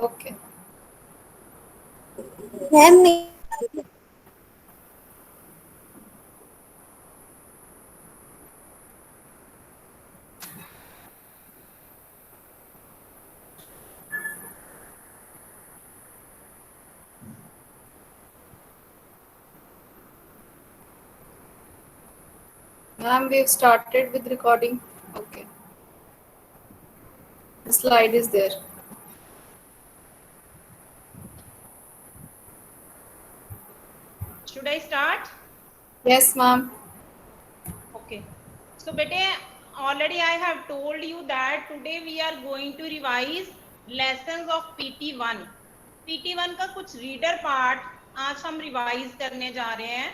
Okay. Ma'am Ma'am, we've started with recording. Okay. The slide is there. Should I start? Yes, ma'am. Okay. So, bete, already I have told you that today we are going to revise lessons of PT1. PT1 का कुछ reader part आज हम revise करने जा रहे हैं.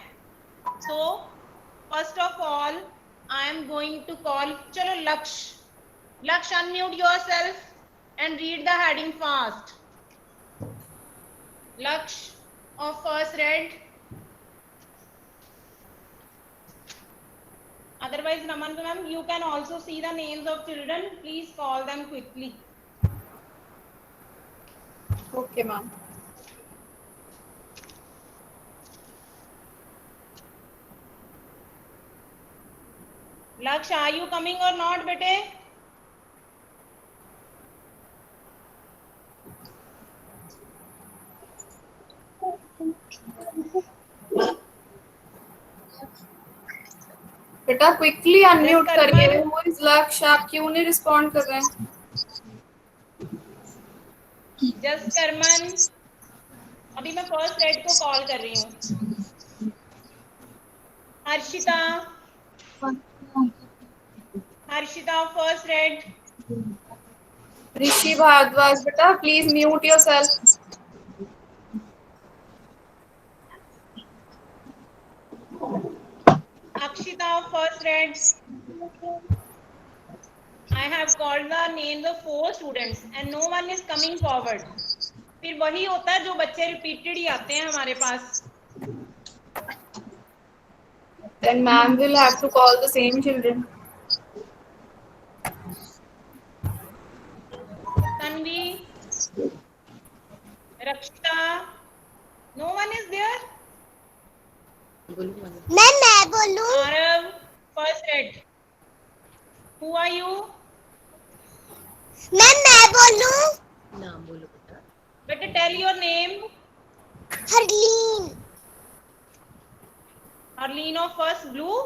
So, first of all, I am going to call. चलो Laksh, unmute yourself and read the heading fast. Laksh of first read. Otherwise, Naman ma'am, you can also see the names of children. Please call them quickly. Okay, ma'am. Laksh, are you coming or not, bete? बेटा quickly unmute Just करिए. Karman. Who is लक्ष्य? आप क्यों नहीं respond कर रहे हैं? Just Karman. अभी मैं फर्स्ट रेड को कॉल कर रही हूँ. हर्षिता. Harshita first read. ऋषि भारद्वाज, बेटा please mute yourself. Akshita first read. I have called the names of 4 students and no one is coming forward. फिर वही होता है जो बच्चे रिपीटेड ही आते हैं हमारे पास. Then ma'am will have to call the same children. Tanvi. Rakshita. No one is there. मैं बोलूं. Arav first read. Who are you? मैं बोलूं. नाम बोलो बेटा. Better tell your name. Harleen. Arlene of first blue.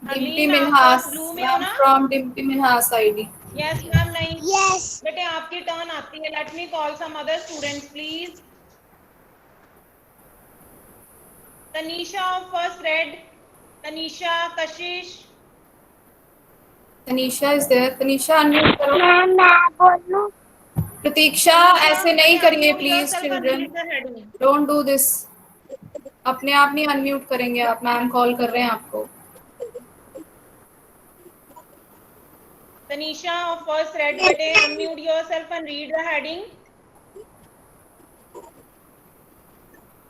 Dimpy Arlene आप Minhas. first blue में हो Ma'am ना? from Dimpy Minhas ID. Yes ma'am. नहीं. Yes. बेटे आपकी टर्न आती है. Let me call some other students please. Tanisha of first red. Tanisha, Kashish. Tanisha is there. Tanisha unmute करो. मैं बोलूं. प्रतीक्षा ऐसे नहीं करिए please children. Read the heading. Don't do this. अपने आप नहीं अनम्यूट करेंगे आप. मैम कॉल कर रहे हैं आपको. Tanisha of first red. बेटे unmute yourself and read the heading.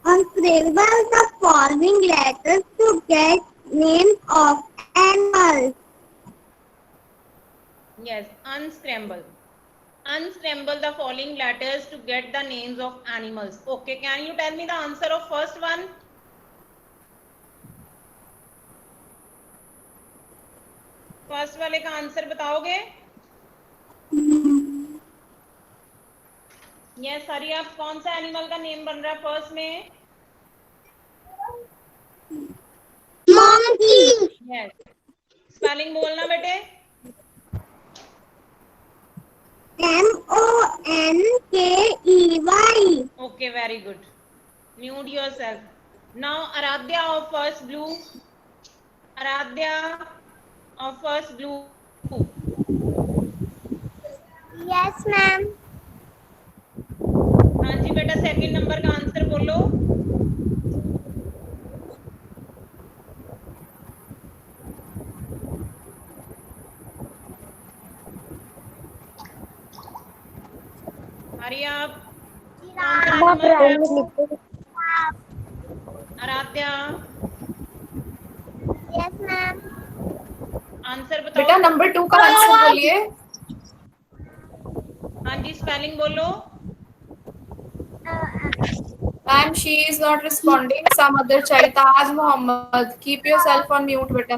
Unscribble the following letters to get names of animals. Yes, unscramble. Unscramble the following letters to get the names of animals. Okay, can you tell me the answer of first one? First वाले का answer बताओगे? Yes हरी, आप कौन सा animal का name बन रहा है फर्स्ट में? Monkey. यस. स्पेलिंग बोलना बेटे. Monkey. Okay, very good. Mute yourself. Now Aradhya of first blue. Aradhya of first blue. Yes, ma'am. हाँ जी बेटा, सेकंड नंबर का आंसर बोलो. हरी आप. आराध्या. Yes, ma'am. आंसर बताओ। बेटा नंबर 2 का आंसर बोलिए। हाँ जी, स्पेलिंग बोलो। Ma'am she is not responding, some other child. Taj Mohammad, keep yourself on mute बेटा।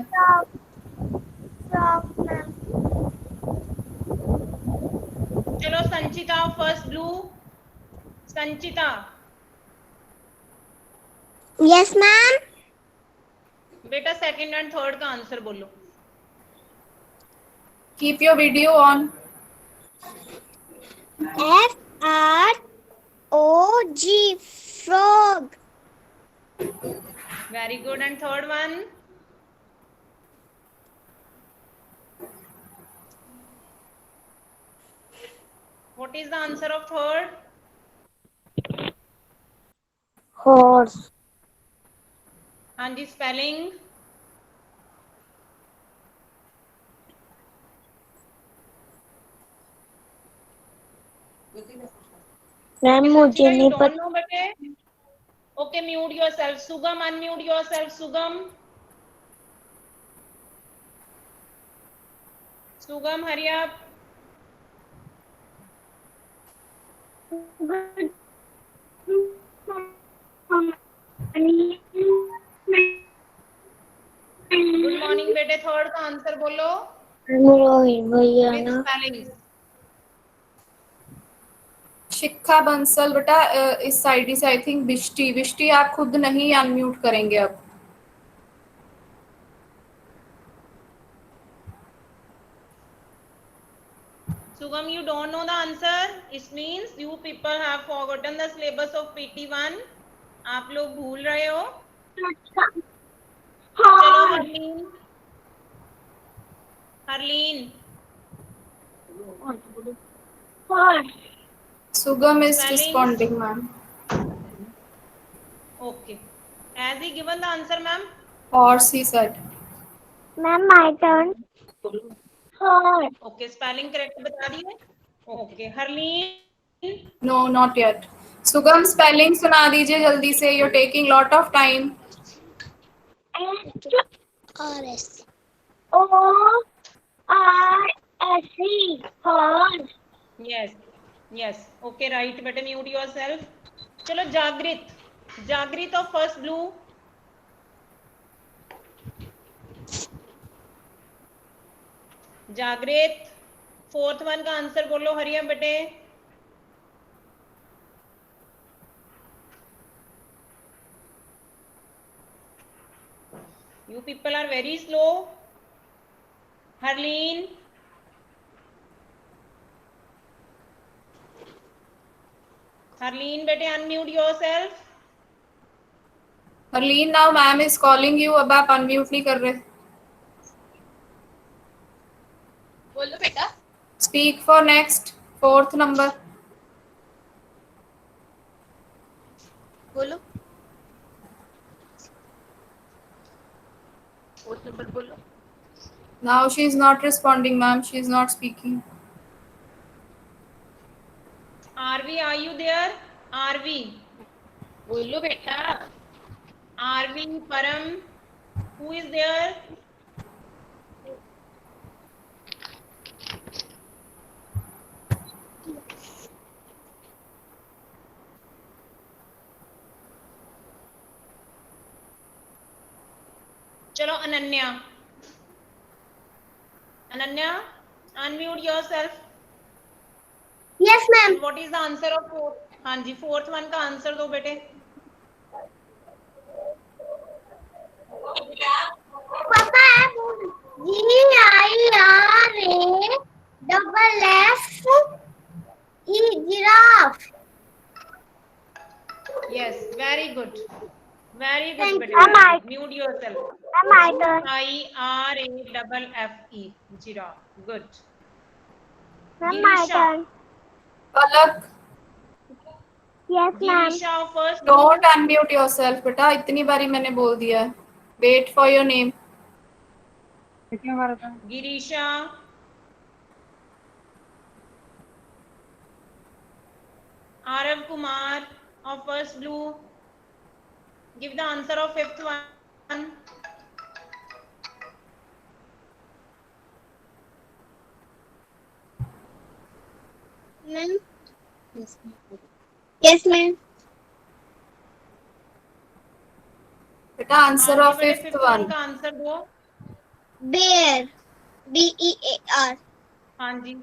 चलो Sanchita first blue. Sanchita Yes, ma'am. बेटा सेकंड एंड थर्ड का आंसर बोलो। Keep your video on. FROG, frog. Very good. And third one? What is the answer of third? Horse. हाँ जी, spelling. Ma'am मुझे Sanchita, you नहीं don't पता। नो बेटे? Okay, mute yourself. सुगम, अनम्यूट योरसेल्फ। सुगम, सुगम, हरी अप। गुड मॉर्निंग बेटे। थर्ड का आंसर बोलो रोहित भैया विद ना। स्पेलिंग। शिखा बंसल बेटा इस साइड से आई थिंक बिष्टी। बिष्टी आप खुद नहीं अनम्यूट करेंगे अब। Sugam, you don't know the answer. It means you people have forgotten the syllabus of PT1. आप लोग भूल रहे हो। चलो Harleen, Harleen Sugam is spellings. Responding ma'am. Okay. Has he given the answer, ma'am? Horse he said. Ma'am my turn. Okay, spelling correct बता दिए। Okay, Harleen. No not yet. Sugam spelling सुना दीजिए जल्दी से, you are taking lot of time. RS ORSE, horse. Yes, yes. Okay, right. बेटे mute yourself. चलो जागृत, जागृत of first blue. जागृत फोर्थ वन का आंसर बोलो। हरिया बेटे। You people are very slow. Harleen, Harleen बेटे unmute yourself. Harleen now ma'am is calling you, अब आप अनम्यूट नहीं कर रहे। बोलो बेटा। Speak for next fourth number. बोलो फोर्थ नंबर बोलो। Now she is not responding ma'am, she is not speaking. Aarvi, are you there? Aarvi बोलो बेटा। Aarvi, Param, who is there? चलो Ananya, Ananya unmute yourself. Yes, ma'am. What is the answer of fourth? हाँ जी, fourth one का answer दो बेटे। पापा GIRAFFE giraffe. Yes, very good. Very good Thank बेटे, you. very good. Mute yourself. My turn. GIRAFFE, giraffe. Good. My Girisha, turn. Palak Yes, ma'am. Girisha first. Don't unmute yourself बेटा, इतनी बारी मैंने बोल दिया है। Wait for your name. Girisha, Arav Kumar of first blue. Give the answer of fifth one. Yes, ma'am. बेटा answer हाँ of जी बेटे, फिफ्थ फिफ्थ वन वन. का आंसर दो. Bear. B-E-A-R. हाँ जी.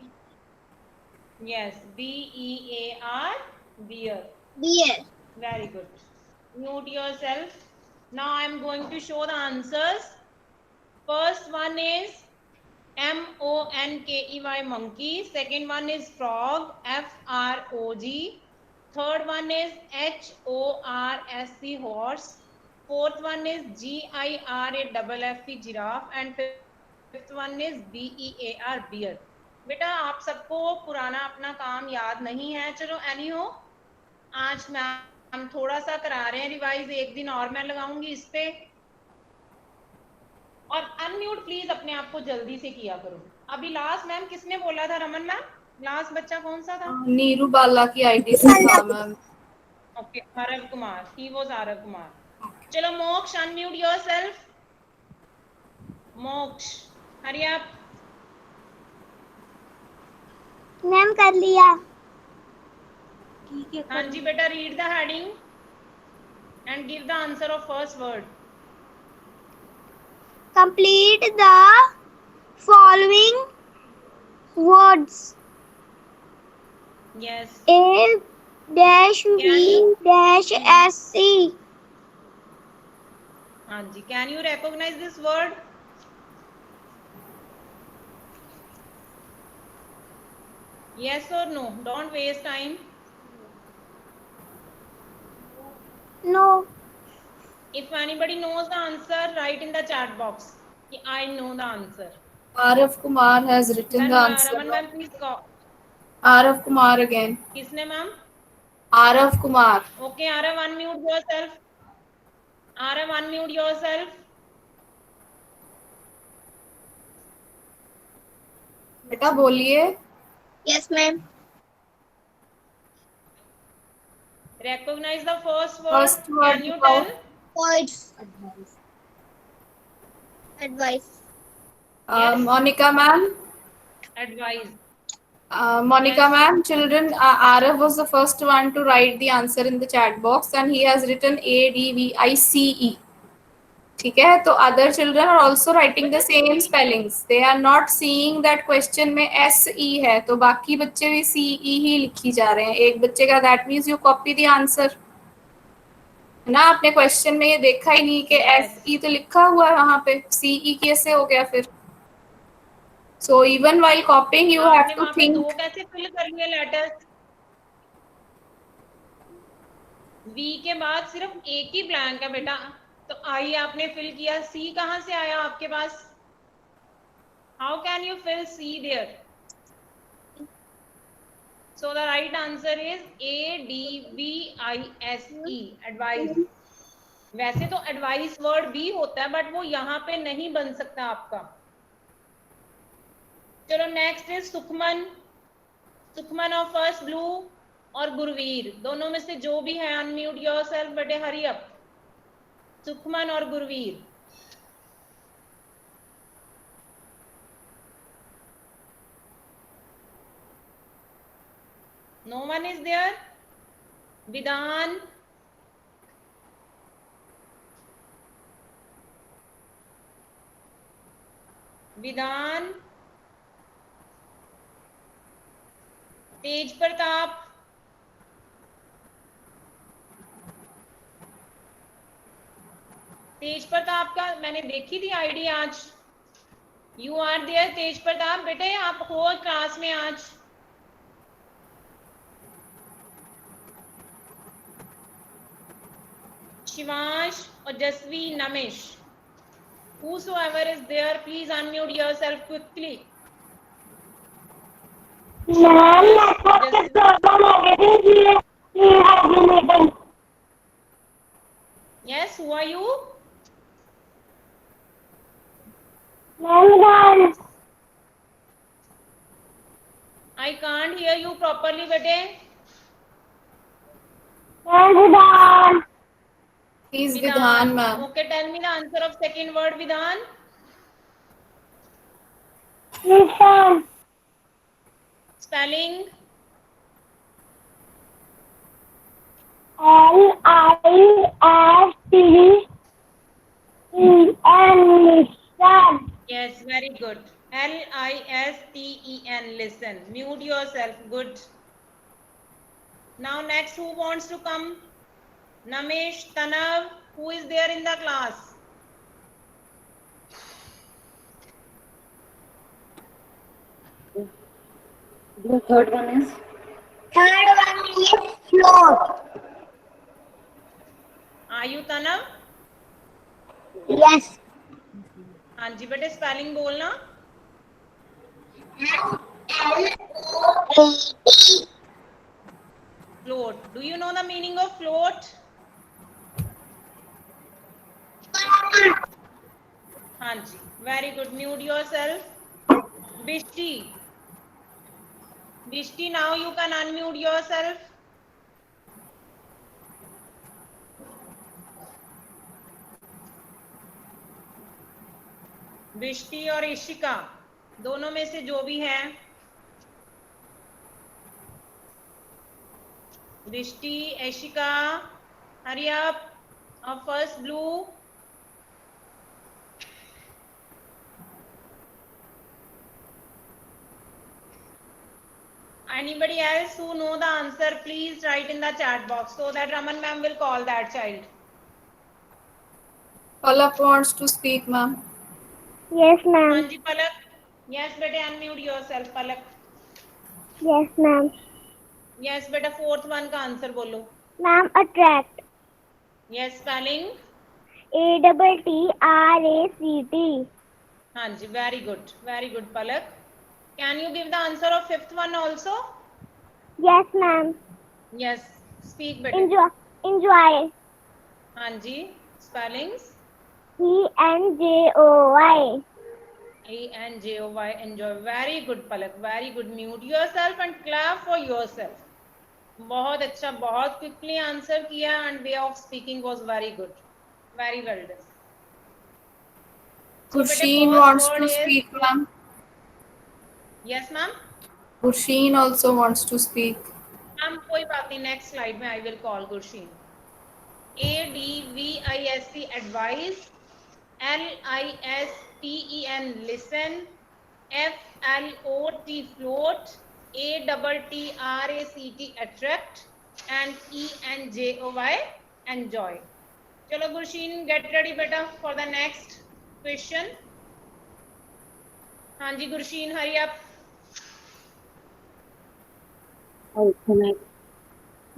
Yes, B-E-A-R, beer. Bear. Very good. Mute yourself. Now I am going to show the answers. First one is M-O-N-K-E-Y, monkey. Second one is frog, F-R-O-G. Third one is H-O-R-S-E, horse. Fourth one is G-I-R-A-F-F-E, giraffe. And fifth one is B-E-A-R, beer. बेटा आप सबको पुराना अपना काम याद नहीं है. चलो एनी हो, आज मैम थोड़ा सा करा रहे हैं रिवाइज. एक दिन और मैं लगाऊंगी इस पे. और अनम्यूट प्लीज अपने आप को जल्दी से किया करो. अभी लास्ट मैम किसने बोला था? रमन मैम, लास्ट बच्चा कौन सा था? नीरू बाला की आईडी से था ma'am. Okay, Aarav Kumar. He was Aarav Kumar. चलो मोक्ष, अनम्यूट योरसेल्फ. मोक्ष, हरी अप. मैम कर लिया. हाँ जी बेटा, read the heading and give the answer of first word. Complete the following words. Yes. A dash V dash S C. हाँ जी, can you recognise this word? Yes or no? Don't waste time. No. If anybody knows the answer, write in the chat box. I know the answer. Arav Kumar has written Then the answer. Raman ma'am, please go. Arav Kumar again. किसने ma'am? Arav Kumar. Okay, Arav, unmute yourself. Arav, unmute yourself. बेटा बोलिए. Yes, ma'am. Recognize the first word. First word Can you बताओ. tell? Words. Advice. Yes. Monica ma'am. Advise. Monica Yes. ma'am, children, Arav was the first one to write the answer in the chat box and he has written ADVICE. ठीक है, तो other children are also writing the same spellings. They are not seeing that question में SE है, तो बाकी बच्चे भी CE ही लिखी जा रहे हैं. एक बच्चे का that means you copy the answer. है ना, आपने क्वेश्चन में ये देखा ही नहीं कि Yes. SE तो लिखा हुआ है वहां पे, CE कैसे हो गया फिर? So even while copying you have आपने to वहां पे think. दो कैसे फिल करेंगे लेटर्स? V के बाद सिर्फ एक ही ब्लैंक है बेटा. तो I आपने फिल किया, C कहाँ से आया आपके पास? How can you fill C there? So the right answer is ADVISE, advise. वैसे तो एडवाइस वर्ड भी होता है बट वो यहाँ पे नहीं बन सकता आपका. चलो next is Sukhman. Sukhman of first blue और गुरवीर, दोनों में से जो भी है अनम्यूट योरसेल्फ बेटे, हरी अप. सुखमन और Gurvir. No one is there. Vidhan. विधान. तेज प्रताप. तेज प्रताप का मैंने देखी थी आईडी आज. यू आर देयर तेज प्रताप बेटे, आप हो क्लास में आज. शिवांश और जसवी, नमेश. Whosoever is there, please unmute yourself quickly. Ma'am, network problem हो गई थी इसलिए he has been written. Yes, who are you? Ma'am, I can't hear you properly bete. Vidhan. He's Vidhan ma'am. Okay, tell me the answer of second word, Vidhan. Nishan. Spelling. Listen. Yes, very good. Listen. Listen. Mute yourself. Good. Now next, who wants to come? Namesh, Tanav, who is there in the class? The third one is Third one is float. Are you Tanav? Yes. हाँ जी बेटे spelling बोलना. Float. Float. Do you know the meaning of float? हाँ जी. Very good. Mute yourself. Bishti. Bishti, now you can unmute yourself. बिष्टी और इशिका दोनों में से जो भी है. बिष्टी, Ishika, hurry up. First blue. Anybody else who know the answer, please write in the chat box so that Raman ma'am will call that child. Palak wants to speak, ma'am. Yes, हाँ ma'am. जी पलक. Yes बेटे unmute yourself पलक. Yes, ma'am. Yes बेटा fourth one का answer बोलो. Ma'am, attract. Yes spelling. ATTRACT. हाँ जी very good Palak. Can you give the answer of fifth one also? Yes, ma'am. Yes speak बेटे. Enjoy. हाँ जी spellings. ENJOY. ENJOY enjoy. Very good Palak. Very good. Mute yourself and clap for yourself. बहुत अच्छा. बहुत quickly answer किया and way of speaking was very good. Very well done. So बेटे Kursheen first wants word to is. speak, ma'am. Yes ma'am. Kursheen also wants to speak. Ma'am कोई बात नहीं. Next slide में I will call Gursheen. ADVISC advice. LISTEN listen. FLOT float. ATTRACT attract and ENJOY enjoy. चलो गुरशीन get ready बेटा for the next question. हाँ जी गुरशीन hurry up.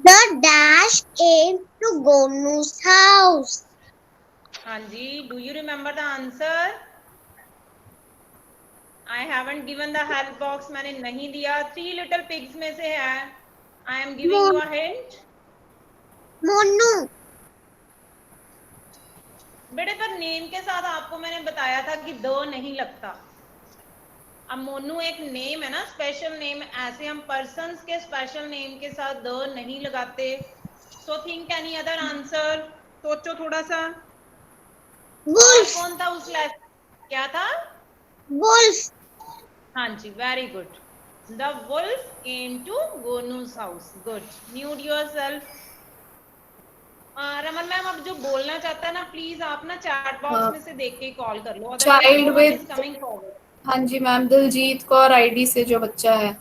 The dash came to Gonu's house. हाँ जी. Do you remember the answer? I haven't given the help box. मैंने नहीं दिया. Three little pigs में से है. I am giving you a hint. Monu. बेटे पर नेम के साथ आपको मैंने बताया था कि द नहीं लगता. अब मोनू एक नेम है ना, स्पेशल नेम. ऐसे हम पर्सन्स के स्पेशल नेम के साथ द नहीं लगाते. So think any other answer. सोचो थोड़ा सा. Wolf. कौन था उस लेसन? क्या था? Wolf. हाँ जी very good. The wolf came to गोनूज house. Good. Mute yourself. Raman ma'am अब जो बोलना चाहता है ना प्लीज आप ना चैट बॉक्स हाँ. में से देख के कॉल कर लो. Child no one is with. Coming forward. हाँ जी मैम. दिलजीत कौर आईडी से जो बच्चा है.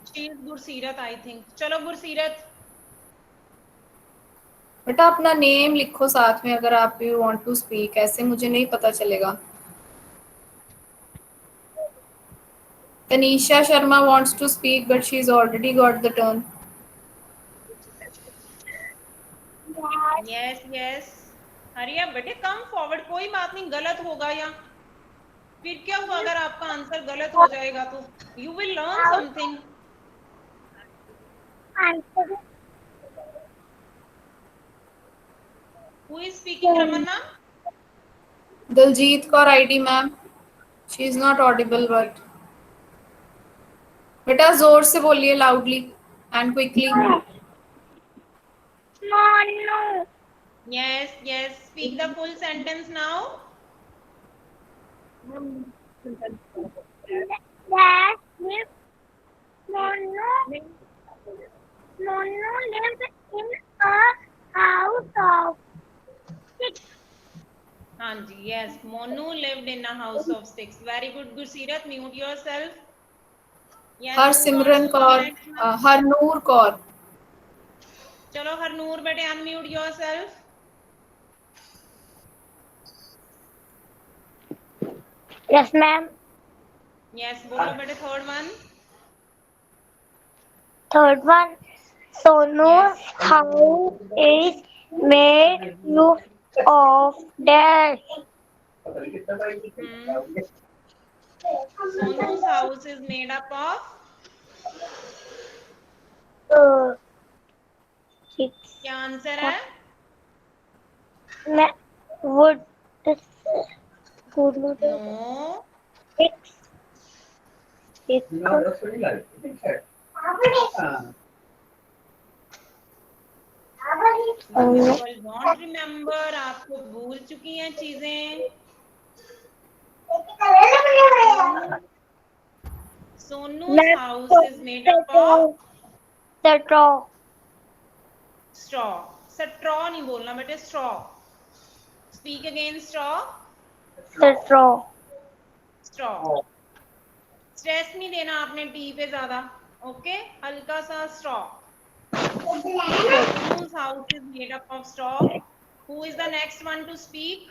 She is Gursirat I think. चलो गुरसीरत. बेटा अपना नेम लिखो साथ में अगर आप यू वांट टू स्पीक. ऐसे मुझे नहीं पता चलेगा. Tanisha Sharma wants to speak but she's already got the turn. Yes yes. Hurry अब बेटे कम फॉरवर्ड. कोई बात नहीं. गलत होगा या फिर क्या हुआ अगर आपका आंसर गलत हो जाएगा तो you will learn something. Who is speaking Raman ma'am? Diljit Kaur ID ma'am. She is not audible but. बेटा जोर से बोलिए loudly and quickly. Monu. Yes yes. Speak the full sentence now. That lives. Monu lives in a Monu lived in a house of sticks. Very good, Gursirat. Mute yourself. Yes, move on Harsimran to the Kaur, next one. Harnoor Kaur. चलो हरनूर बेटे unmute yourself. Yes, ma'am. Yes, बोलो बेटे third one. Third one. Sonu's house is made use of dash. Sonu's house is made up of Six. क्या answer है? Wood. No. Six. Six. People don't remember. आपको भूल चुकी हैं चीजें. Sonu's house is made up of Straw. straw. Straw नहीं बोलना बेटे, straw. Speak again, straw. Straw. Straw. Stress नहीं देना आपने टी पे ज्यादा. ओके, हल्का सा straw. Sonu's house is made up of straw. Who is the next one to speak?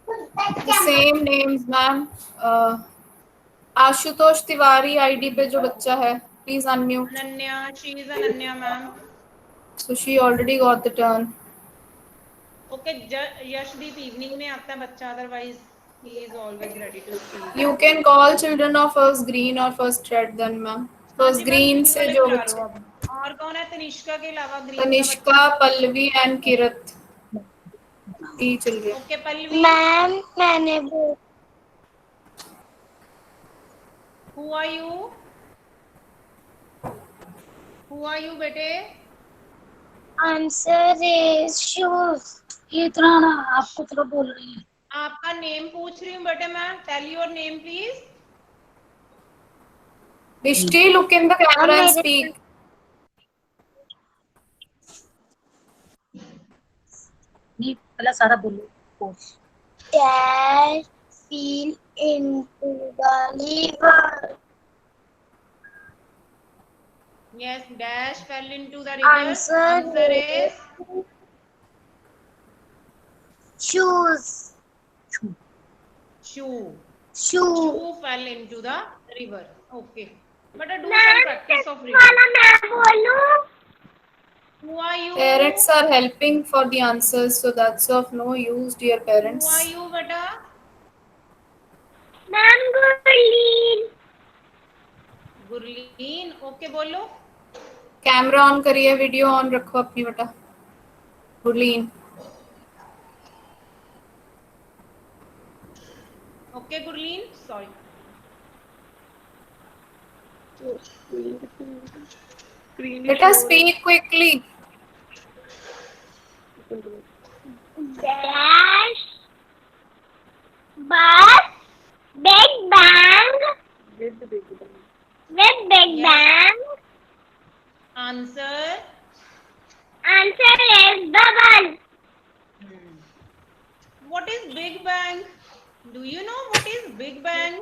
The same names, ma'am. Ashutosh Tiwari ID पे जो बच्चा है, please unmute. Ananya, she is Ananya, ma'am. So she already got the turn. Okay, Yashdeep evening में आता है बच्चा, otherwise he is always ready to speak. You can call children of first green or first red then, ma'am. First green से जो बच्चे. और कौन है तनिष्का के अलावा ग्रीन का Tanishka, Pallavi and Kirat. 3 children. Okay Pallavi. Ma'am मैंने वो Who are you? Who are you बेटे? Answer is shoes. ये इतना ना आपको थोड़ा बोल रही है. आपका नेम पूछ रही हूँ बेटे मैं. Tell your name please. Vishti, look in the camera and speak. नहीं पहला सारा बोलो. Dash fell into the river. Yes, dash fell into the river. Answer is shoes. shoe. Shoe. Shoe fell into the river. Okay. But do some practice of reading. मैं बोलूं? Who are you? Parents are helping for the answers, so that's of no use, dear Who parents. are you बेटा? Ma'am Gurleen. Gurleen. Okay बोलो. Camera on करिए, video on रखो अपनी बेटा. Gurleen. Okay Gurleen. Sorry. बेटा speak quickly. Dash. Bus. Big bang. With big bang. Answer. Answer is bubble. What is Big Bang? Do you know what is Big Bang?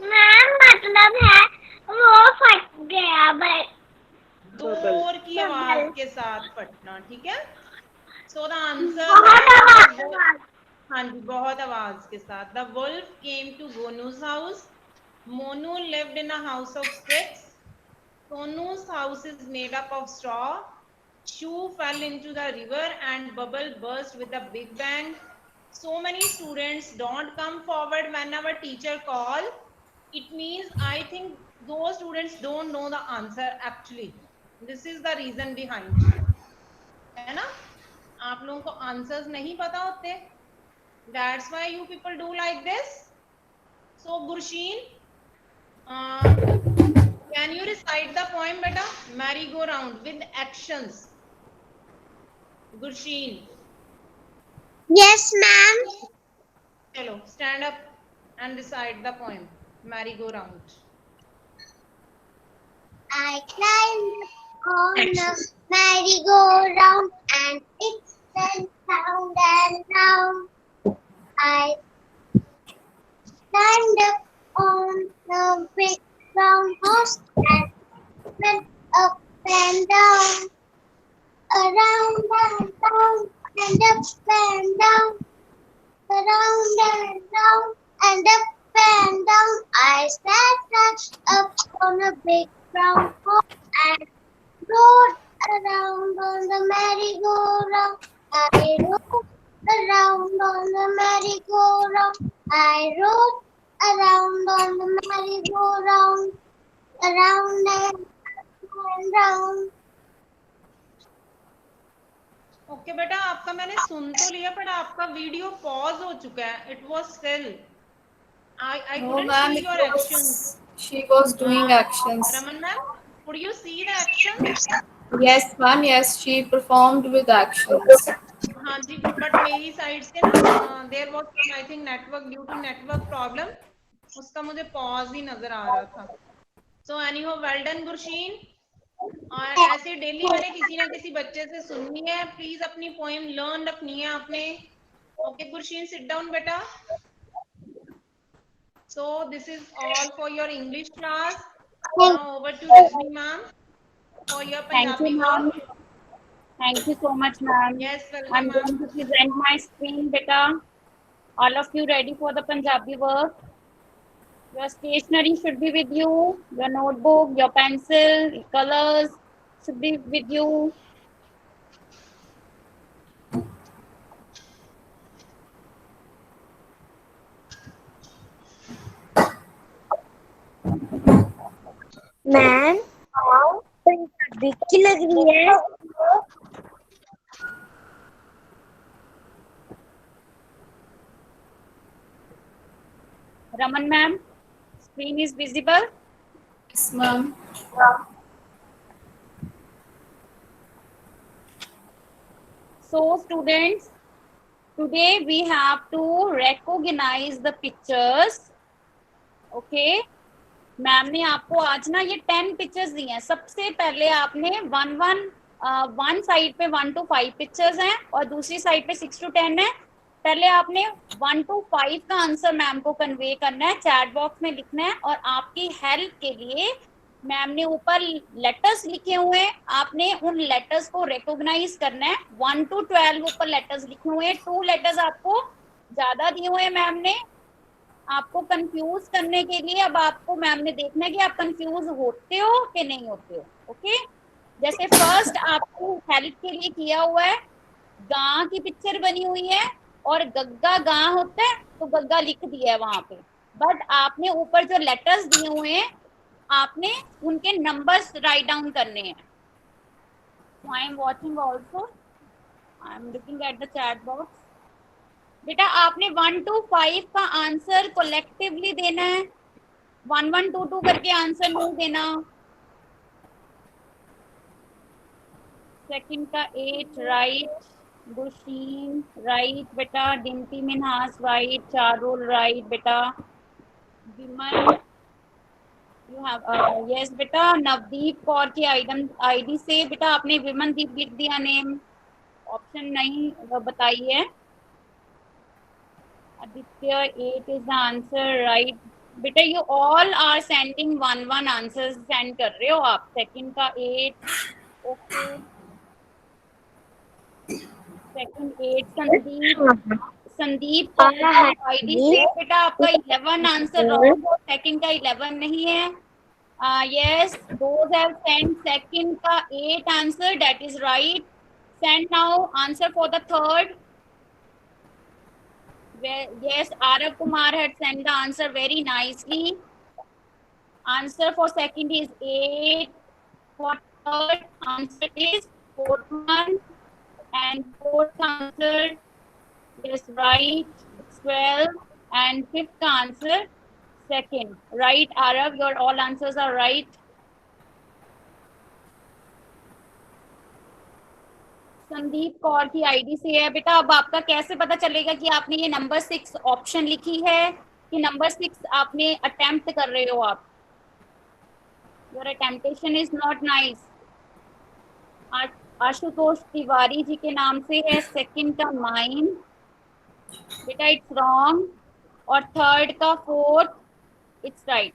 Ma'am मतलब है वो फट गया बस. जोर की आवाज के साथ फटना. ठीक है. So the answer. बहुत आवाज. हाँ जी, बहुत आवाज के साथ. The wolf came to Gonu's house. Monu lived in a house of sticks. Sonu's house is made up of straw. Shoe fell into the river and bubble burst with a big bang. So many students don't come forward when our teacher call. It means I think those students don't know the answer actually. This is the reason behind. है ना? आप लोगों को answers नहीं पता होते. That's why you people do like this. So Gursheen, can you recite the poem beta? Merry-go-round with actions. Gursheen. Yes ma'am. Hello, stand up and recite the poem. Merry-go-round. I climbed on a merry-go-round and it went round and round. I stand up on the big brown horse and went up and down, around and down, and up and down, around and down, and up and down. I sat up on a big brown horse and rode around on the merry-go-round. I rode around on the merry-go-round. I rode around on the merry-go-round, around and round. Okay बेटा, आपका मैंने सुन तो लिया, पर आपका video pause हो चुका है. It was still. I No, couldn't ma'am, see it your actions. was, she was doing actions. Raman ma'am, could you see the actions? Yes, ma'am, yes, she performed with actions. हाँ जी, but मेरी side से ना there was some I think network, due to network problem, उसका मुझे pause ही नजर आ रहा था. So anyhow, well done Gursheen. और ऐसे डेली मैंने किसी ना किसी बच्चे से सुननी है. प्लीज अपनी पोएम लर्न रखनी है आपने. ओके गुरशीन, सिट डाउन बेटा. So this is all for your English class. Now over to Rajni ma'am for your Thank you, Punjabi ma'am. Work. Thank you so much, ma'am. Yes, welcome I'm ma'am. going to present my screen, beta. All of you ready for the Punjabi work? Your stationery should be with you. Your notebook, your pencil, colors should be with you. Ma'am Punjabi की लग रही है. Raman ma'am, screen is visible. Yes, ma'am. So students, today we have to recognize the pictures. Okay. Ma'am ने आपको आज ना ये 10 pictures दी हैं. सबसे पहले आपने वन साइड पे 1 to 5 पिक्चर्स हैं और दूसरी साइड पे 6 to 10 है. पहले आपने 1 to 5 का आंसर मैम को कन्वे करना है, चैट बॉक्स में लिखना है. और आपकी हेल्प के लिए मैम ने ऊपर लेटर्स लिखे हुए हैं, आपने उन लेटर्स को रिकॉग्नाइज करना है. 1 to 12 ऊपर लेटर्स लिखे हुए हैं. 2 लेटर्स आपको ज्यादा दिए हुए हैं मैम ने आपको कंफ्यूज करने के लिए. अब आपको मैम ने देखना है कि आप कंफ्यूज होते हो कि नहीं होते हो. ओके, जैसे फर्स्ट आपको हेल्प के लिए किया हुआ है, गां की पिक्चर बनी हुई है और गग्गा गां होता है तो गग्गा लिख दिया है वहां पे. बट आपने ऊपर जो लेटर्स दिए हुए हैं आपने उनके नंबर्स राइट डाउन करने हैं. I am watching also, I am looking at the chat box. बेटा आपने 1 to 5 का आंसर कोलेक्टिवली देना है. 1 1 2 2 करके आंसर नहीं देना. सेकंड का 8 राइट, गुरशीन राइट बेटा, डिम्पी मिनहास राइट, चारुल राइट बेटा, विमल यू हैव यस बेटा. नवदीप कौर की आईडी से बेटा आपने विमनदीप लिख दिया नेम, ऑप्शन नहीं बताई है. Aditya 8 is the answer, right? बेटा you all are sending 1 answers send कर रहे हो आप. सेकंड का 8 ओके. सेकंड 8 संदीप आईडी से बेटा आपका 11 आंसर रॉन्ग. सेकंड का 11 नहीं है. yes, those have sent second का 8 answer, that is right. Send now answer for the third. Yes, Arav Kumar had sent the answer very nicely. Answer for second is 8. For third answer is 4 and fourth answer is right 12 and fifth answer second. Right, Arav, your all answers are right. Sandeep Kaur की ID से है बेटा. अब आपका कैसे पता चलेगा कि आपने ये नंबर 6 ऑप्शन लिखी है कि नंबर 6 आपने अटेम्प्ट कर रहे हो आप. Your attemptation is not nice. Ashutosh Tiwari ji के नाम से है. सेकंड का 9 बेटा इट्स रॉन्ग, और थर्ड का fourth it's right.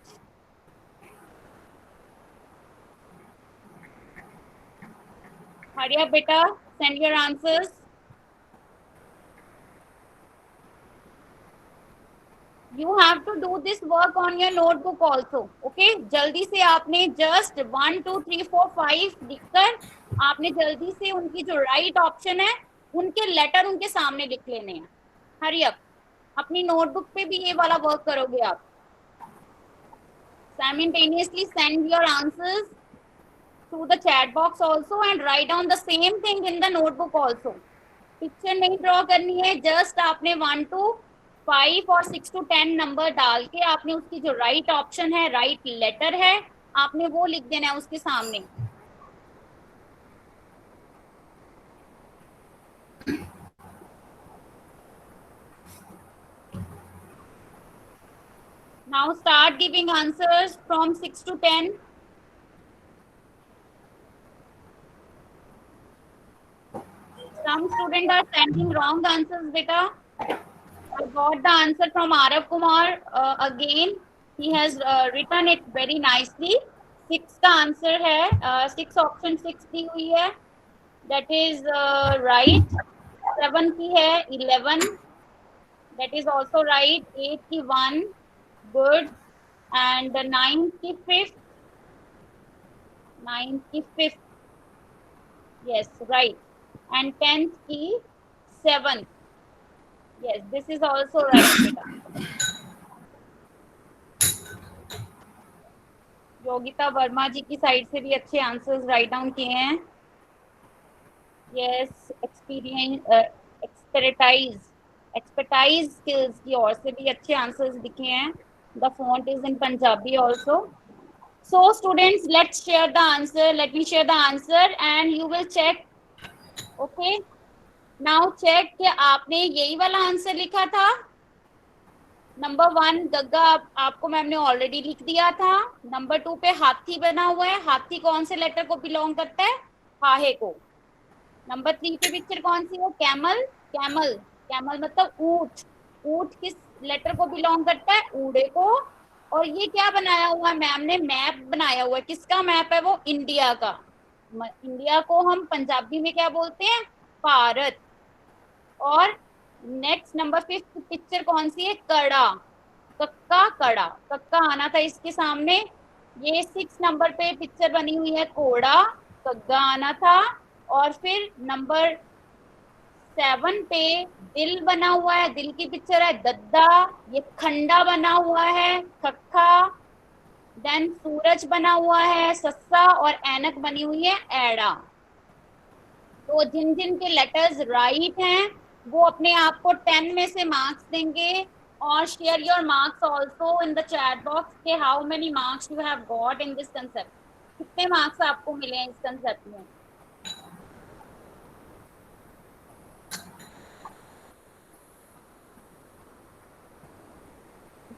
Hurry up बेटा, send your answers. You have to do this work on your notebook also, okay? जल्दी से आपने just 1 2 3 4 5 लिखकर आपने जल्दी से उनकी जो राइट ऑप्शन है उनके लेटर उनके सामने लिख लेने हैं। हरी अप, अपनी नोटबुक पे भी ये वाला वर्क करोगे आप। Simultaneously send your answers to the chat box also and write down the same thing in the notebook also. Picture नहीं ड्रॉ करनी है, जस्ट आपने 1 to 5 और 6 to 10 नंबर डाल के आपने उसकी जो राइट ऑप्शन है, राइट लेटर है, आपने वो लिख देना है उसके सामने। Now start giving answers from 6 to 10. Some students are sending wrong answers, beta. I got the answer from Arav Kumar again. He has written it very nicely. 6 का आंसर है, 6 ऑप्शन 6 दी हुई है, that is right. 7 की है 11, that is also right. 8 की 1, good. And 9 की 5th, 9 की 5th, yes, right. And 10th की 7th, yes, this is also right beta. Yogita Verma जी की साइड से भी अच्छे आंसर्स राइट डाउन किए हैं। यस, एक्सपर्टाइज स्किल्स की ओर से भी अच्छे आंसर्स लिखे हैं। The font is in Punjabi also. So students, let's share the answer, let me share the answer and you will check. Okay, now check कि आपने यही वाला आंसर लिखा था। नंबर 1 गग्गा आपको मैम ने ऑलरेडी लिख दिया था। नंबर 2 पे हाथी बना हुआ है, हाथी कौन से लेटर को बिलोंग करता है? हाहे को। नंबर 3 पे पिक्चर कौन सी है? कैमल। कैमल, कैमल मतलब ऊंट। ऊंट किस लेटर को बिलोंग करता है? ऊड़े को। और ये क्या बनाया हुआ है मैम ने? मैप बनाया हुआ है। किसका मैप है वो? इंडिया का। इंडिया को हम पंजाबी में क्या बोलते हैं? भारत। और नेक्स्ट नंबर 5 पिक्चर कौन सी है? कड़ा, कक्का कड़ा, कक्का आना था इसके सामने। ये 6 नंबर पे पिक्चर बनी हुई है कोड़ा, कग्गा आना था। और फिर नंबर 7 पे दिल बना हुआ है, दिल की पिक्चर है दद्दा। ये खंडा बना हुआ है खक्खा। देन सूरज बना हुआ है सस्सा, और ऐनक बनी हुई है एड़ा। तो जिन जिन के लेटर्स राइट हैं वो अपने आप को 10 में से मार्क्स देंगे। और share your marks also in the chat box के how many marks you have got in this concept. कितने मार्क्स आपको मिले हैं इस कंसेप्ट में?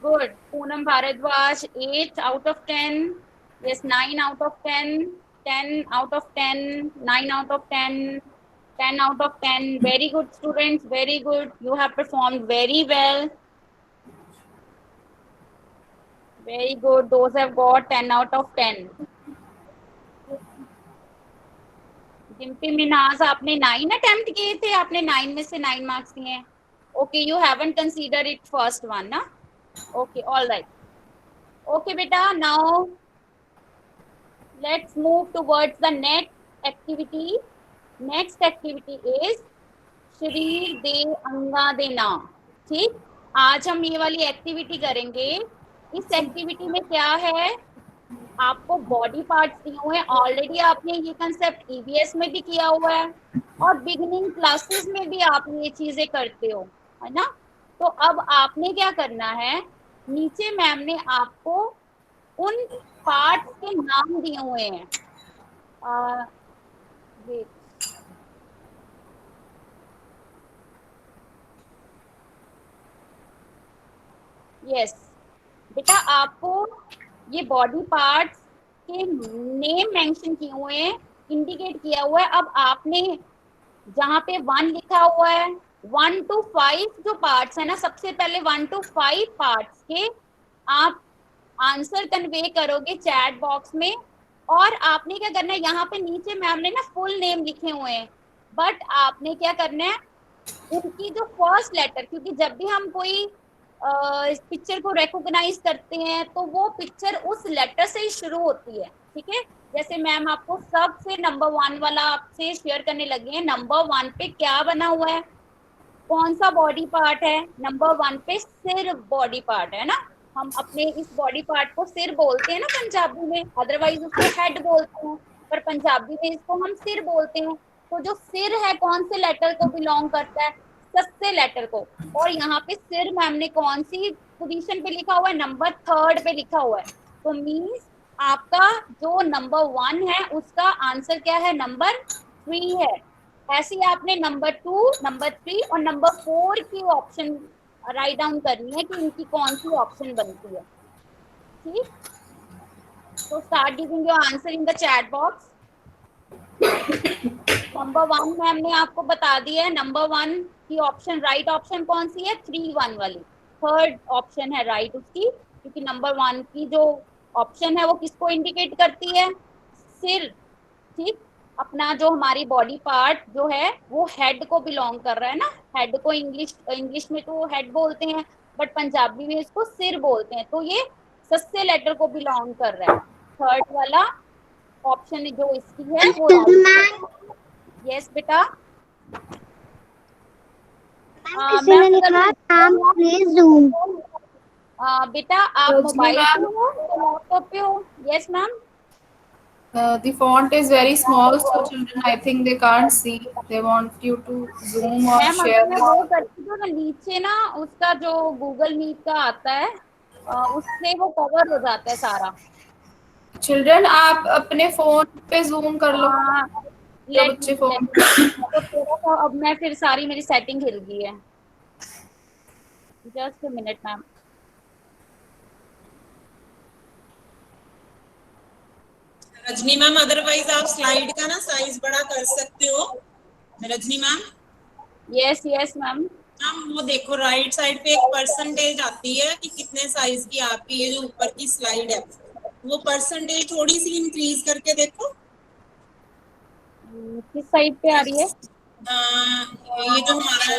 Good. Poonam Bhardwaj 8 out of 10, yes 9 out of 10, 10 out of 10, 9 out of 10, 10 out of 10. Very good students, very good. You have performed very well. Very good. Those have got 10 out of 10. Dimpy Minaj, आपने 9 attempt किए थे, आपने 9 में से 9 marks दिए हैं। Okay, you haven't consider it first one ना? Okay, all right. Okay बेटा, now let's move towards the next activity. Next activity is शरीर दे अंगा दे नाम। ठीक, आज हम ये वाली एक्टिविटी करेंगे। इस एक्टिविटी में क्या है? आपको बॉडी पार्ट्स दिए हुए हैं। ऑलरेडी आपने ये कंसेप्ट ईवीएस में भी किया हुआ है और बिगिनिंग क्लासेस में भी आप ये चीजें करते हो, है ना? तो अब आपने क्या करना है, नीचे मैम ने आपको उन पार्ट्स के नाम दिए हुए हैं। यस बेटा, आपको ये बॉडी पार्ट्स के नेम मेंशन किए हुए हैं, इंडिकेट किया हुआ है। अब आपने जहाँ पे 1 लिखा हुआ है 1 to 5 जो पार्ट्स है ना, सबसे पहले 1 to 5 पार्ट्स के आप आंसर कन्वे करोगे चैट बॉक्स में। और आपने क्या करना है, यहाँ पे नीचे मैम ने ना फुल नेम लिखे हुए हैं, बट आपने क्या करना है, उनकी जो फर्स्ट लेटर, क्योंकि जब भी हम कोई इस पिक्चर को रिकॉग्नाइज करते हैं तो वो पिक्चर उस लेटर से ही शुरू होती है, ठीक है। जैसे मैम आपको सबसे नंबर 1 वाला आपसे शेयर करने लगे हैं। नंबर 1 पे क्या बना हुआ है, कौन सा बॉडी पार्ट है? नंबर 1 पे सिर बॉडी पार्ट है ना। हम अपने इस बॉडी पार्ट को सिर बोलते हैं ना पंजाबी में, अदरवाइज उसको हेड बोलते हैं, पर पंजाबी में इसको हम सिर बोलते हैं। तो जो सिर है कौन से लेटर को बिलोंग करता है? सस्ते लेटर को। और यहाँ पे सिर मैम ने कौन सी पोजीशन पे लिखा हुआ है? नंबर 3 पे लिखा हुआ है। तो मीन्स आपका जो नंबर 1 है उसका आंसर क्या है? नंबर 3 है। ऐसे ही आपने नंबर 2, नंबर 3 और नंबर 4 की ऑप्शन राइट डाउन करनी है कि इनकी कौन सी ऑप्शन बनती है, ठीक। तो start giving your answer in the chat box. Number 1 ma'am ने आपको बता दिया है। नंबर 1 की ऑप्शन राइट ऑप्शन कौन सी है? 3-1 वाली, 3rd ऑप्शन है राइट उसकी, क्योंकि नंबर 1 की जो ऑप्शन है वो किसको इंडिकेट करती है? सिर, ठीक। अपना जो हमारी बॉडी पार्ट जो है वो हेड को बिलोंग कर रहा है ना। हेड को इंग्लिश में तो हेड बोलते हैं, बट पंजाबी में इसको सिर बोलते हैं। तो ये सस्ते लेटर को बिलोंग कर रहा है। 3rd वाला ऑप्शन जो इसकी है वो यस बेटा। किसी ने लिखा मैम प्लीज जूम। बेटा आप रजनी मोबाइल पे मैम। हो, लैपटॉप पे हो? Yes ma'am. The font is very small, so children, I think they can't see. They want you to zoom or ma'am share अगर मैं वो करती हूँ ना, नीचे ना उसका जो गूगल मीट का आता है उससे वो कवर हो जाता है सारा। Children, आप अपने फोन पे जूम कर लो। जो लेट बच्चे मी फोन तो थोड़ा सा अब मैं फिर सारी मेरी सेटिंग हिल गई है। Just a minute ma'am. Rajni ma'am, otherwise आप स्लाइड का ना साइज बड़ा कर सकते हो। Rajni ma'am, yes yes ma'am. Ma'am वो देखो राइट साइड पे एक परसेंटेज आती है कि कितने साइज की आपकी ये जो ऊपर की स्लाइड है, वो परसेंटेज थोड़ी सी इंक्रीज करके देखो। किस साइड पे आ रही है? ये जो हमारा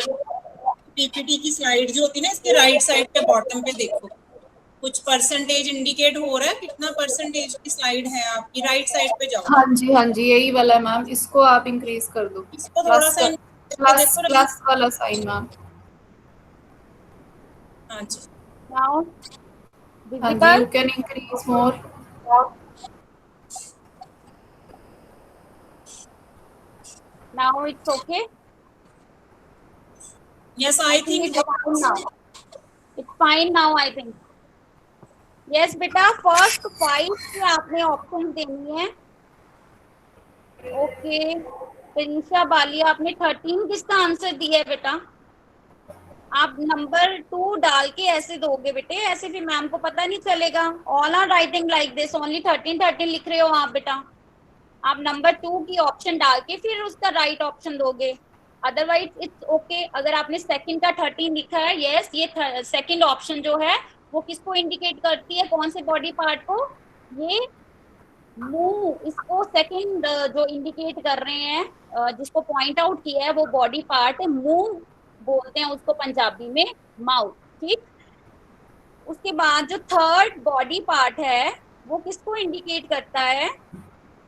पीपीटी की स्लाइड जो होती है ना, इसके राइट साइड पे बॉटम पे देखो, कुछ परसेंटेज इंडिकेट हो रहा है, कितना परसेंटेज की स्लाइड है आपकी। राइट साइड पे जाओ। हाँ जी, यही वाला है मैम। इसको आप इंक्रीज कर दो। इसको थोड़ा सा देखो। प्लस वाला साइन मैम। हाँ जी, नाउ हाँ जी, you can increase more. Now it's okay. Yes I think It's fine now, I think. Yes, बेटा फर्स्ट 5 की आपने ऑप्शन देनी है। ओके प्रिंशा बालिया, आपने 13 किसका आंसर दिया है बेटा? आप नंबर 2 डाल के ऐसे दोगे बेटे, ऐसे फिर मैम को पता नहीं चलेगा। All are writing like this, only 13 लिख रहे हो आप बेटा। आप नंबर 2 की ऑप्शन डाल के फिर उसका राइट ऑप्शन दोगे, अदरवाइज इट्स ओके। अगर आपने सेकंड का 13 लिखा है, यस ये सेकंड ऑप्शन जो है वो किसको इंडिकेट करती है? कौन से बॉडी पार्ट को? ये मुंह, इसको सेकंड जो इंडिकेट कर रहे हैं, जिसको पॉइंट आउट किया है वो बॉडी पार्ट है मुंह, बोलते हैं उसको पंजाबी में माउथ, ठीक। उसके बाद जो 3rd बॉडी पार्ट है वो किसको इंडिकेट करता है?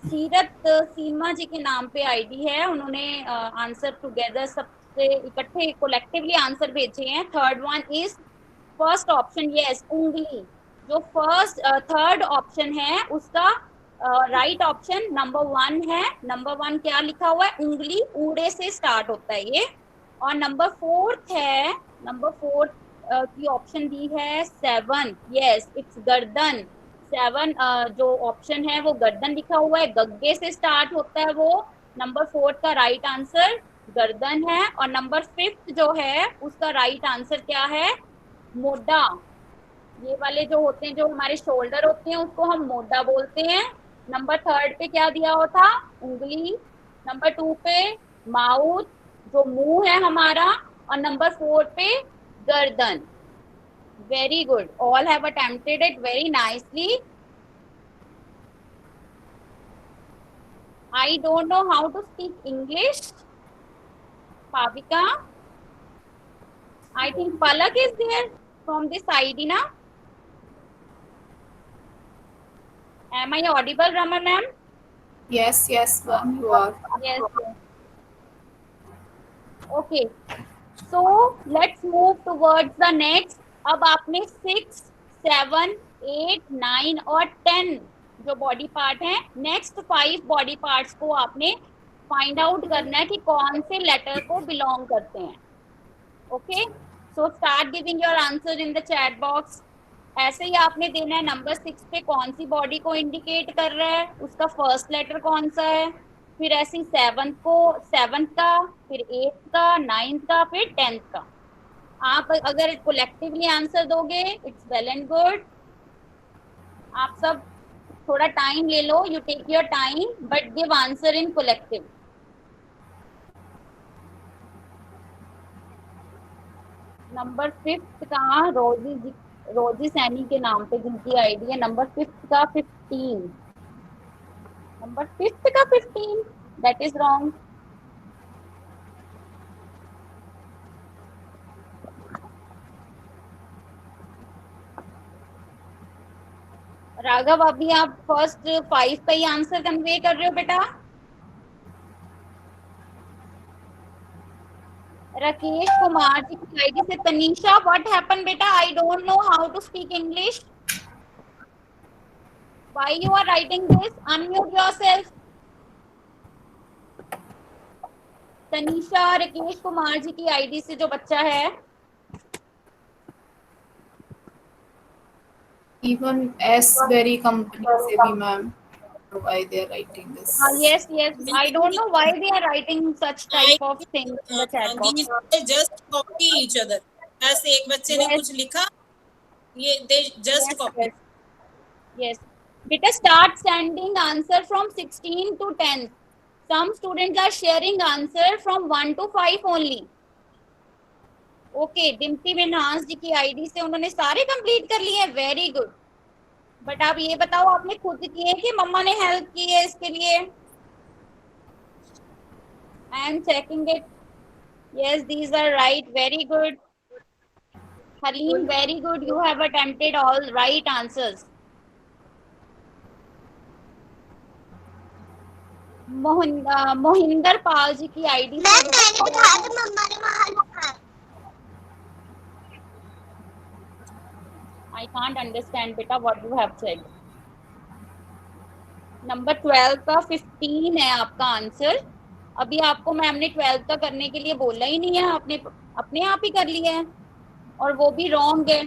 सीरत सीमा जी के नाम पे आईडी है, उन्होंने आंसर टुगेदर सबसे इकट्ठे कोलेक्टिवली आंसर भेजे हैं। 3rd one is first option, yes उंगली। जो 3rd ऑप्शन है उसका राइट ऑप्शन नंबर 1 है। नंबर 1 क्या लिखा हुआ है? उंगली, ऊड़े से स्टार्ट होता है ये। और नंबर 4 है, नंबर 4 की ऑप्शन दी है 7, यस इट्स गर्दन। 7 जो ऑप्शन है वो गर्दन लिखा हुआ है, गग्गे से स्टार्ट होता है वो। नंबर 4 का राइट आंसर गर्दन है। और नंबर 5 जो है उसका राइट आंसर क्या है? मोढा। ये वाले जो होते हैं, जो हमारे शोल्डर होते हैं, उसको हम मोढा बोलते हैं। नंबर 3 पे क्या दिया हुआ था? उंगली। नंबर 2 पे माउथ, जो मुंह है हमारा। और नंबर 4 पे गर्दन. Very good. All have attempted it very nicely. I don't know how to speak English. Pavika. I think Palak is there from this ID, na? Am I audible, Raman ma'am? Yes, yes, ma'am, you are. Yes. Yes. Okay. So let's move towards the next. अब आपने 6, 7, 8, 9 और 10 जो body part हैं, next 5 body parts को आपने find out करना है कि कौन से लेटर को बिलोंग करते हैं. Okay, so start giving your answer in the chat box. ऐसे ही आपने देना है नंबर 6 पे कौन सी बॉडी को इंडिकेट कर रहा है, उसका फर्स्ट लेटर कौन सा है, फिर ऐसे ही 7 का, फिर 8 का, 9 का, फिर 10 का. आप अगर कोलेक्टिवली आंसर दोगे इट्स वेल एंड गुड. आप सब थोड़ा टाइम ले लो, you take your time but give answer in collective. Number 5 का रोजी सैनी के नाम पे जिनकी आईडी है, नंबर 5 का 15, नंबर 5 का 15, दैट इज रॉन्ग. राघव, अभी आप फर्स्ट 5 का ही आंसर कन्वे कर रहे हो बेटा. राकेश कुमार जी की आईडी से तनीषा, व्हाट हैपन बेटा, I don't know how to speak English. Why you are writing this, unmute yourself. Tanisha, Rakesh Kumar ji की आईडी से जो बच्चा है, Even S-Berry company से भी ma'am, why they are writing this? yes, I don't know why they are writing such type of things in the chat box. They just copy each other. ऐसे एक बच्चे ने कुछ लिखा, ये they just copy. Yes. Beta, start sending answer from 16 to 10. Some students are sharing answer from 1 to 5 only. Okay, Dimpy विनाश जी की ID से उन्होंने सारे कंप्लीट कर लिए. Very good. बट आप ये बताओ आपने खुद किए कि मम्मा ने हेल्प की है इसके लिए? I am checking it. Yes, these are right. Very good. Haleem, very good, you have attempted all right answers. Mohinder Pal ji की आईडी से I can't understand beta what you have said. Number 12 का 15 है आपका आंसर. अभी आपको मैम ने 12 का करने के लिए बोला ही नहीं है, आपने अपने आप ही कर लिया है और वो भी रॉन्ग है.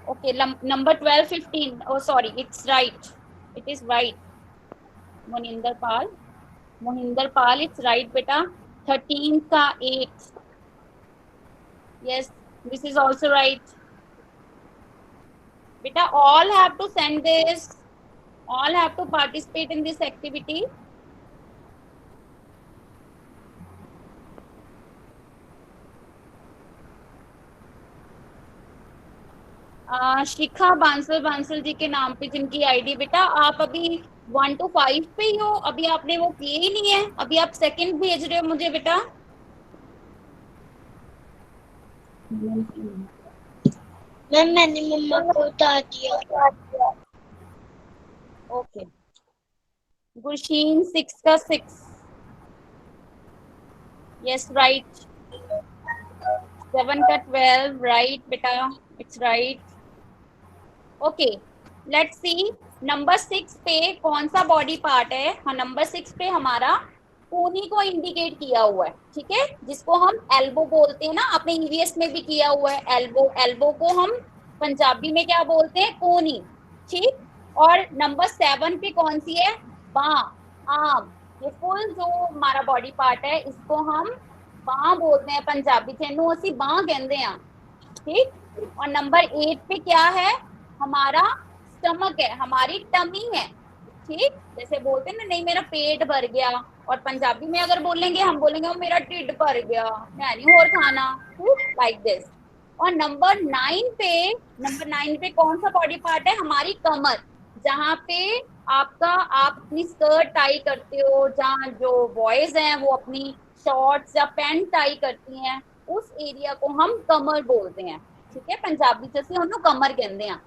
Okay, number 12, 15, oh sorry, it's right, it is right. Mohinder Pal, it's right बेटा. 13 का 8, yes, this is also right. बेटा, all have to send this, all have to participate in this activity. शिखा बांसल जी के नाम पे जिनकी आईडी, बेटा आप अभी 1 to 5 पे ही हो, अभी आपने वो किए ही नहीं है, अभी आप सेकंड भेज रहे हो मुझे बेटा. मैम मैंने मम्मा को बता दिया. ओके, गुरशीन 6 का 6, यस राइट. 7 का 12, राइट बेटा, it's right. Okay, let's see number 6 पे कौन सा बॉडी पार्ट है. हाँ, नंबर 6 पे हमारा कोनी को इंडिकेट किया हुआ है, ठीक है, जिसको हम एल्बो बोलते हैं ना. आपने ईवीएस में भी किया हुआ है एल्बो को हम पंजाबी में क्या बोलते हैं, कोनी, ठीक. और नंबर 7 पे कौन सी है, बाँ, आर्म. ये फुल जो हमारा बॉडी पार्ट है इसको हम बाँ बोलते हैं पंजाबी च, इनू असी बाँ कहते हैं, ठीक. और नंबर 8 पे क्या है, हमारा स्टमक है, हमारी टमी है, ठीक। जैसे बोलते हैं ना, नहीं मेरा पेट भर गया, और पंजाबी में अगर बोलेंगे हम बोलेंगे वो मेरा टिड भर गया, मैं नहीं और खाना, लाइक दिस। और नंबर 9 पे कौन सा बॉडी पार्ट है? हमारी कमर, जहाँ पे आप अपनी स्कर्ट टाई करते हो, जहाँ जो बॉयज हैं वो अपनी शॉर्ट्स या पैंट टाई करती हैं, उस एरिया को हम कमर बोलते हैं, ठीक है। पंजाबी च ਅਸੀਂ ਉਹਨੂੰ कमर कहते हैं।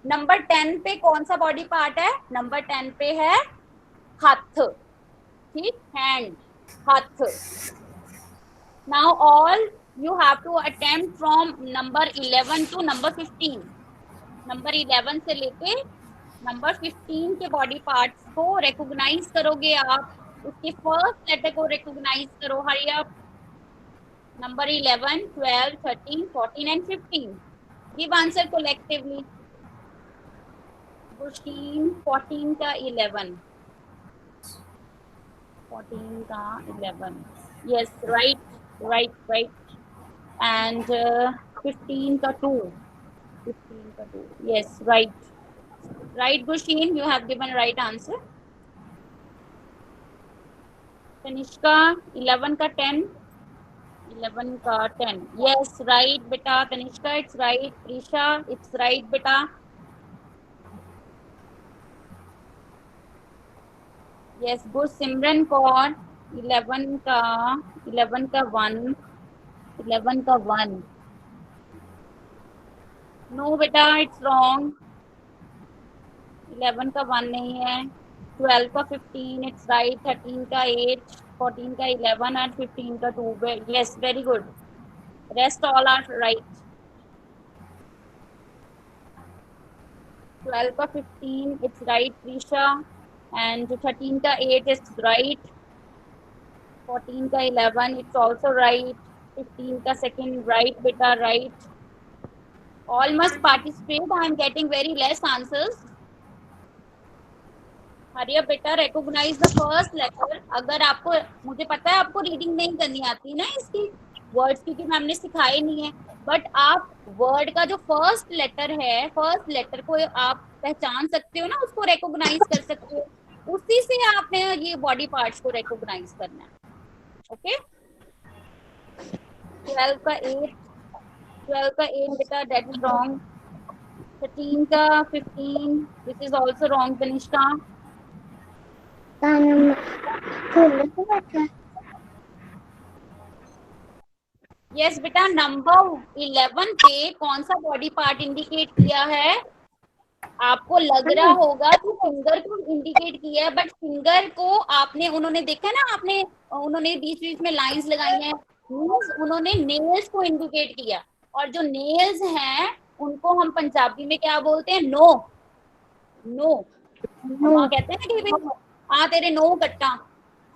नंबर 10 पे कौन सा बॉडी पार्ट है? नंबर 10 पे है हाथ, ठीक, हैंड, हाथ। Now all you have to attempt from number 11 to number 15। Number 11 से लेके नंबर 15 के बॉडी पार्ट्स को रिकॉग्नाइज करोगे आप, उसके फर्स्ट लेटर को रिकॉग्नाइज करो। Hurry up. Number 11, 12, 13, 14 and 15. Give answer collectively. 14 का 11, 14 का 11, yes, right, and 15 का 2, 15 का 2, yes, right Gushin, you have given right answer. Tanishka 11 का 10, 11 का 10, yes, right beta Tanishka, it's right. Prisha, it's right beta. Yes, good. सिमरन कौर 11 का 1, 11 का 1, no बेटा it's wrong, 11 का 1 नहीं है। 12 का 15 इट्स राइट, 13 का 8, 14 का 11 and 15 का 2, yes, very good, rest all are right। 12 का 15 it's right Prisha, and 13 का 8 is right, 14 का 11 it's also right, 15 का 2 right beta, right, all must participate, I am getting very less answers। हरिया बेटा recognize the first letter। अगर आपको, मुझे पता है आपको रीडिंग नहीं करनी आती ना इसकी वर्ड्स, क्योंकि मैम ने सिखाए नहीं है, बट आप वर्ड का जो फर्स्ट लेटर है, फर्स्ट लेटर को आप पहचान सकते हो ना, उसको रिकॉग्नाइज कर सकते हो, उसी से आपने ये बॉडी पार्ट्स को रिकॉग्नाइज करना है, ओके। 12 का 8 बेटा दैट इज रॉन्ग। 13 का 15 this is also wrong Tanishka. Yes बेटा नंबर 11 पे कौन सा बॉडी पार्ट इंडिकेट किया है? आपको लग रहा होगा कि फिंगर को इंडिकेट किया है, बट फिंगर को आपने, उन्होंने देखा ना, आपने उन्होंने बीच बीच में लाइंस लगाई हैं, उन्होंने नेल्स को इंडिकेट किया, और जो नेल्स हैं उनको हम पंजाबी में क्या बोलते हैं? नो, कहते हैं ना कि हाँ तेरे नो कट्टा,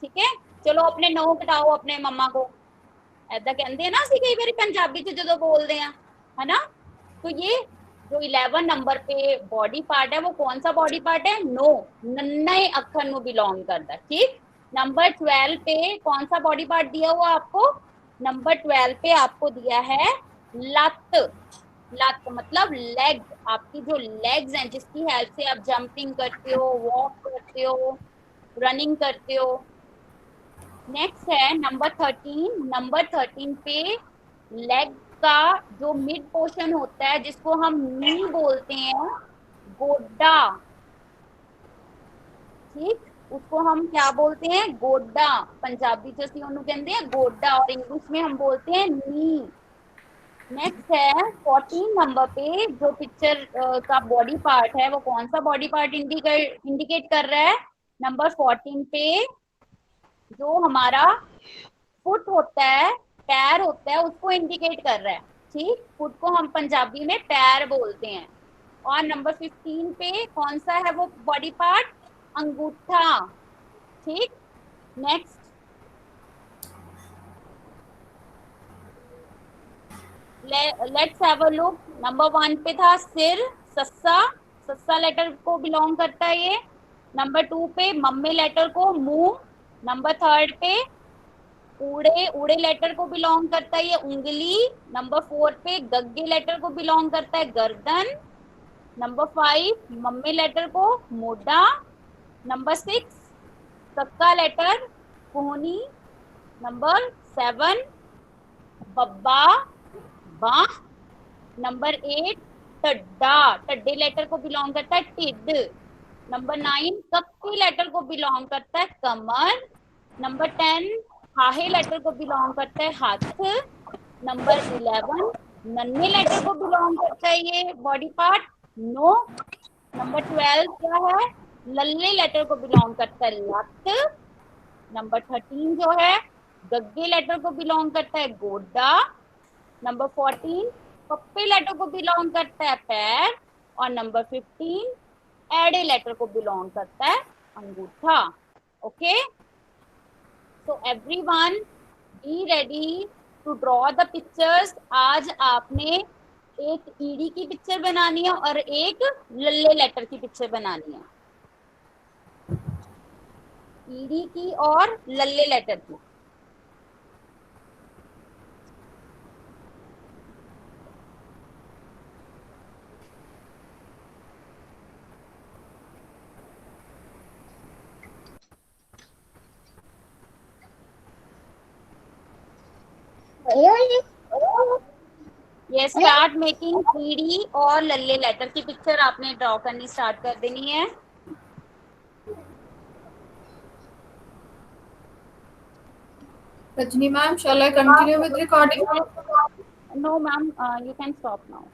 ठीक है, चलो अपने नो कटाओ अपने मम्मा को, ऐसा कहते हैं ना ਅਸੀਂ कई बार पंजाबी च ਜਦੋਂ बोलते हैं, है ना। तो ये जो 11 नंबर पे बॉडी पार्ट है वो कौन सा बॉडी पार्ट है? नो, नन्हे अखर नु बिलोंग करता है, ठीक। नंबर 12 पे कौन सा बॉडी पार्ट दिया हुआ आपको? नंबर 12 पे आपको दिया है लत मतलब लेग, आपकी जो लेग्स हैं जिसकी हेल्प से आप जंपिंग करते हो, वॉक करते हो, रनिंग करते हो। नेक्स्ट है नंबर 13। नंबर 13 पे लेग का जो मिड पोर्शन होता है जिसको हम नी बोलते हैं, गोड्डा, ठीक, उसको हम क्या बोलते हैं? गोड्डा। पंजाबी च ਅਸੀਂ ਉਹਨੂੰ ਕਹਿੰਦੇ हैं गोड्डा, और इंग्लिश में हम बोलते हैं नी। नेक्स्ट है 14 नंबर पे जो पिक्चर का बॉडी पार्ट है वो कौन सा बॉडी पार्ट इंडिकेट कर रहा है? नंबर 14 पे जो हमारा फुट होता है, पैर होता है, उसको इंडिकेट कर रहा है, ठीक। फुट को हम पंजाबी में पैर बोलते हैं। और नंबर 15 पे कौन सा है वो बॉडी पार्ट? अंगूठा, ठीक। Next let's have a look. Number 1 पे था सिर, सस्सा लेटर को बिलोंग करता है ये। नंबर 2 पे मम्मी लेटर को मुंह। नंबर 3 पे उड़े लेटर को बिलोंग करता है ये उंगली। नंबर 4 पे गग्गे लेटर को बिलोंग करता है गर्दन। नंबर 5 मम्मी लेटर को मोडा. नंबर 6 कक्का लेटर कोहनी. नंबर 7 बब्बा बा. नंबर 8 टड्डा, टड्डे लेटर को बिलोंग करता है टिड. नंबर 9 कक्के लेटर को बिलोंग करता है कमर. नंबर 10 हाहे लेटर को बिलोंग करता है हाथ. नंबर 11 नन्हे लेटर को बिलोंग करता है ये बॉडी पार्ट नो. नंबर 12 क्या है, लल्ले लेटर को बिलोंग करता है लत. नंबर 13 जो है गग्गे लेटर को बिलोंग करता है गोडा. नंबर 14 पप्पे लेटर को बिलोंग करता है पैर. और नंबर 15 एडे लेटर को बिलोंग करता है अंगूठा. Okay, so everyone be ready to draw the pictures. आज आपने एक ईडी की पिक्चर बनानी है और एक लल्ले लेटर की पिक्चर बनानी है. ईडी की और लल्ले लेटर की. ये स्टार्ट मेकिंग ईडी और लल्ले लेटर की पिक्चर आपने ड्रॉ करनी स्टार्ट कर देनी है. Rajni ma'am, shall I continue with recording? No ma'am, you can stop now.